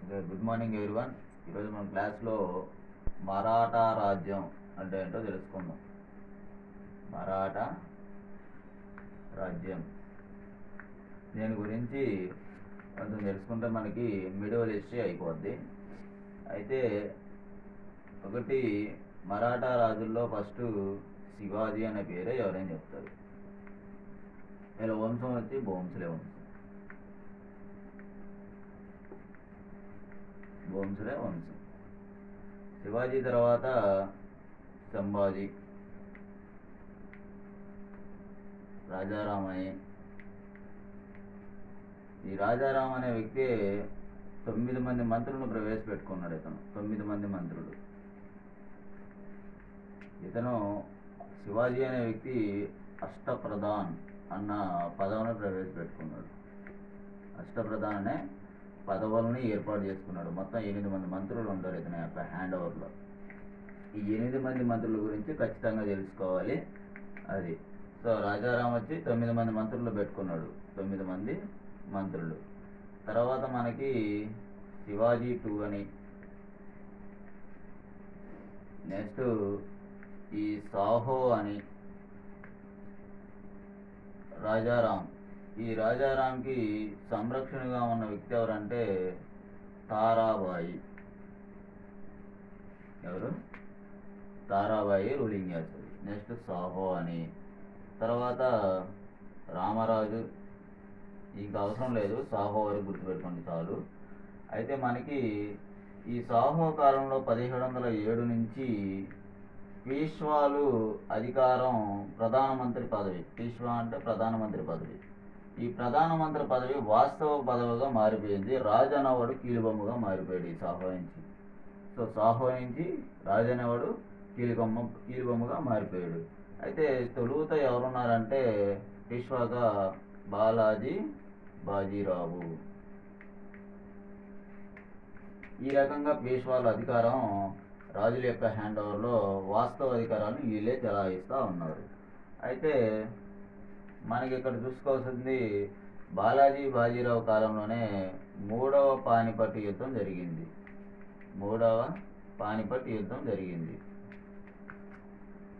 Good morning everyone. ఈరోజు మన క్లాస్లో మరాఠా రాజ్యం అంటే ఏంటో తెలుసుకుందాం. మరాఠా రాజ్యం దీని గురించి కొంచెం తెలుసుకుంటే మనకి మిడివల్ హిస్టరీ అయిపోద్ది. అయితే ఒకటి, మరాఠా రాజుల్లో ఫస్ట్ శివాజీ అనే పేరే ఎవరైనా చెప్తారు. వీళ్ళ వంశం వచ్చి భోంస్లే వంశం. శివాజీ తర్వాత సంభాజీ, రాజారాం అని. ఈ రాజారాం అనే వ్యక్తి 9 మంది మంత్రులను ప్రవేశపెట్టుకున్నాడు. ఇతను 9 మంది మంత్రులు. ఇతను శివాజీ అనే వ్యక్తి అష్టప్రధాన్ అన్న పదవిని ప్రవేశపెట్టుకున్నాడు. అష్టప్రధాన్ అనే పదవులని ఏర్పాటు చేసుకున్నాడు. మొత్తం 8 మంది మంత్రులు ఉంటారు ఇతని యొక్క హ్యాండ్ ఓవర్లో. ఈ 8 మంది మంత్రుల గురించి ఖచ్చితంగా తెలుసుకోవాలి. అది సో రాజారాం వచ్చి 9 మంది మంత్రులు పెట్టుకున్నాడు. 9 మంది మంత్రులు. తర్వాత మనకి శివాజీ 2 అని, నెక్స్ట్ ఈ సాహో అని, రాజారాం. ఈ రాజారాంకి సంరక్షణగా ఉన్న వ్యక్తి ఎవరంటే తారాబాయి. ఎవరు? తారాబాయి రూలింగ్ చేస్తుంది. నెక్స్ట్ సాహో అని. తర్వాత రామరాజు. ఇంకా అవసరం లేదు, సాహో వరకు గుర్తుపెట్టుకోండి చాలు. అయితే మనకి ఈ సాహో కాలంలో 1707 నుంచి పీష్వాలు అధికారం, ప్రధానమంత్రి పదవి. పీష్వా అంటే ప్రధానమంత్రి పదవి. ఈ ప్రధానమంత్రి పదవి వాస్తవ పదవిగా మారిపోయింది. రాజు అనేవాడు కీలుబొమ్మగా మారిపోయాడు ఈ సాహో నుంచి. సో సాహో నుంచి రాజు అనేవాడు కీలుబొమ్మగా మారిపోయాడు. అయితే తొలుత ఎవరున్నారంటే పీష్వాగా బాలాజీ బాజీరావు. ఈ రకంగా పీష్వాల అధికారం, రాజుల యొక్క హ్యాండ్ ఓవర్లో వాస్తవ అధికారాన్ని వీళ్ళే చెలాయిస్తూ ఉన్నారు. అయితే మనకి ఇక్కడ చూసుకోవాల్సింది, బాలాజీ బాజీరావు కాలంలోనే 3వ పానిపట్టు యుద్ధం జరిగింది. 3వ పానిపట్టు యుద్ధం జరిగింది.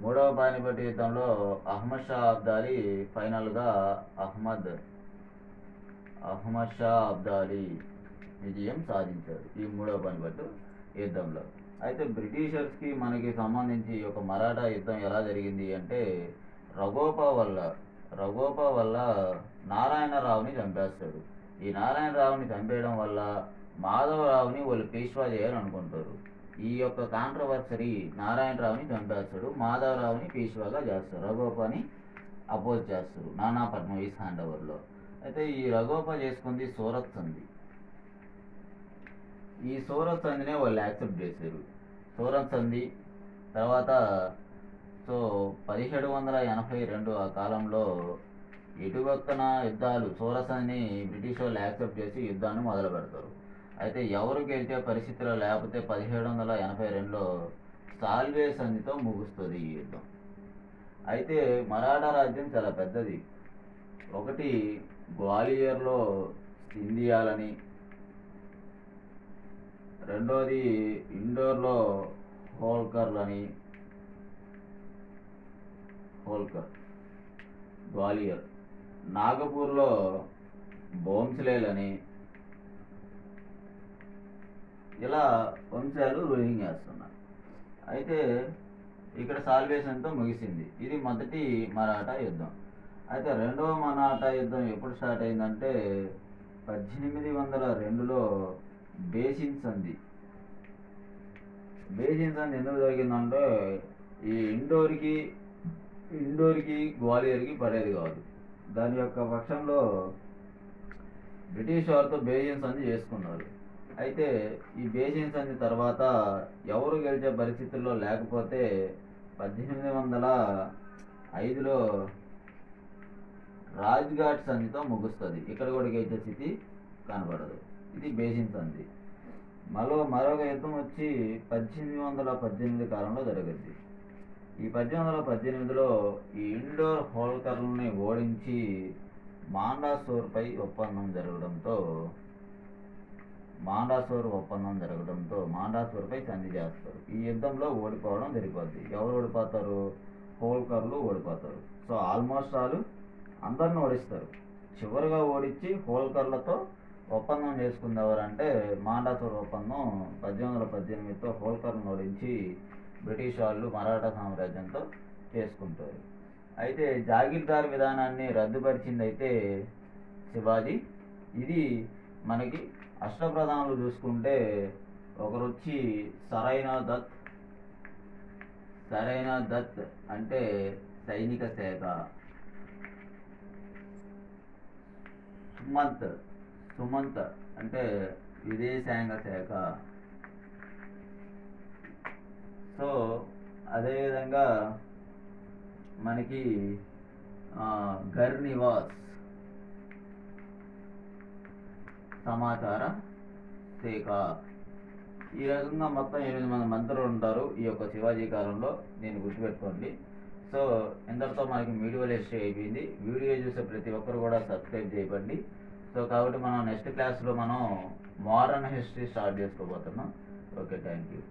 3వ పానిపట్టు యుద్ధంలో అహ్మద్ షా అబ్దాలీ ఫైనల్గా అహ్మద్ షా అబ్దాలీ విజయం సాధించాడు ఈ 3వ పానిపట్టు యుద్ధంలో. అయితే బ్రిటిషర్స్కి మనకి సంబంధించి ఒక మరాఠా యుద్ధం ఎలా జరిగింది అంటే, రఘోపా వల్ల నారాయణరావుని చంపేస్తాడు. ఈ నారాయణరావుని చంపేయడం వల్ల మాధవరావుని వాళ్ళు పీష్వా చేయాలనుకుంటారు. ఈ యొక్క కాంట్రవర్సరీ, నారాయణరావుని చంపేస్తాడు, మాధవరావుని పీష్వాగా చేస్తారు. రఘోపాని అపోజ్ చేస్తారు నానా ఫడ్నవీస్ హ్యాండ్ ఓవర్లో. అయితే ఈ రఘోపా చేసుకుంది సూరత్ సంధి. ఈ సూరత్ సంధినే వాళ్ళు యాక్సెప్ట్ చేశారు. సూరత్ సంధి తర్వాత సో 1782 ఆ కాలంలో ఇటుపక్కన యుద్ధాలు, సూరత్ సంధిని బ్రిటిష్ వాళ్ళు యాక్సెప్ట్ చేసి యుద్ధాన్ని మొదలు పెడతారు. అయితే ఎవరు గెలిచే పరిస్థితిలో లేకపోతే 1782లో సాల్వే సంధితో ముగుస్తుంది ఈ యుద్ధం. అయితే మరాఠా రాజ్యం చాలా పెద్దది. ఒకటి గ్వాలియర్లో సింధియాలని, రెండోది ఇండోర్లో హోల్కర్లని, గ్వాలియర్, నాగపూర్లో భోంస్లేలని, ఇలా వంశాలు రూలింగ్ చేస్తున్నారు. అయితే ఇక్కడ సాల్వేషన్తో ముగిసింది. ఇది మొదటి మరాఠా యుద్ధం. అయితే 2వ మరాఠా యుద్ధం ఎప్పుడు స్టార్ట్ అయిందంటే 1802లో బేసిన్ సంధి. ఎందుకు జరిగిందంటే, ఈ ఇండోర్కి గ్వాలియర్కి పడేది కాదు. దాని యొక్క పక్షంలో బ్రిటిష్ వారితో బేసిన్ సంధి చేసుకున్నారు. అయితే ఈ బేసిన్ సంధి తర్వాత ఎవరు గెలిచే పరిస్థితుల్లో లేకపోతే 1805లో రాజ్ఘాట్ సంధితో ముగుస్తుంది. ఇక్కడ కూడా గెలిచే స్థితి కనబడదు. ఇది బేసిన్ సంధి. మరొక యుద్ధం వచ్చి 1818 కాలంలో జరుగుద్ది. ఈ 1818లో ఈ ఇండోర్ హోల్కర్లని ఓడించి మాండాసోర్పై ఒప్పందం జరగడంతో మాండాసూర్ ఒప్పందం జరగడంతో మాండాసూర్పై సంధి చేస్తారు. ఈ యుద్ధంలో ఓడిపోవడం జరిగిపోద్ది. ఎవరు ఓడిపోతారు? హోల్కర్లు ఓడిపోతారు. సో ఆల్మోస్ట్ ఆల్ అందరిని ఓడిస్తారు. చివరిగా ఓడించి హోల్కర్లతో ఒప్పందం చేసుకుంది ఎవరంటే మాండాసూర్ ఒప్పందం 1818తో హోల్కర్లను ఓడించి బ్రిటిష్ వాళ్ళు మరాఠా సామ్రాజ్యంతో చేసుకుంటారు. అయితే జాగీర్దార్ విధానాన్ని రద్దుపరిచింది అయితే శివాజీ. ఇది మనకి అష్టప్రధానులు చూసుకుంటే ఒకరు వచ్చి సరైన దత్ అంటే సైనిక శాఖ, సుమంత్ అంటే విదేశాంగ శాఖ. సో అదేవిధంగా మనకి గర్నివాస్ సమాచార శాఖ. ఈ రకంగా మొత్తం 8 మంది మంత్రులు ఉంటారు ఈ యొక్క శివాజీ కాలంలో. దీన్ని గుర్తుపెట్టుకోండి. సో ఇంతటితో మనకి మీడియల్ హిస్టరీ అయిపోయింది. వీడియో చూసే ప్రతి ఒక్కరు కూడా సబ్స్క్రైబ్ చేయకండి. సో కాబట్టి మనం నెక్స్ట్ క్లాస్లో మనం మోడర్న్ హిస్టరీ స్టార్ట్ చేసుకోబోతున్నాం. Okay, thank you.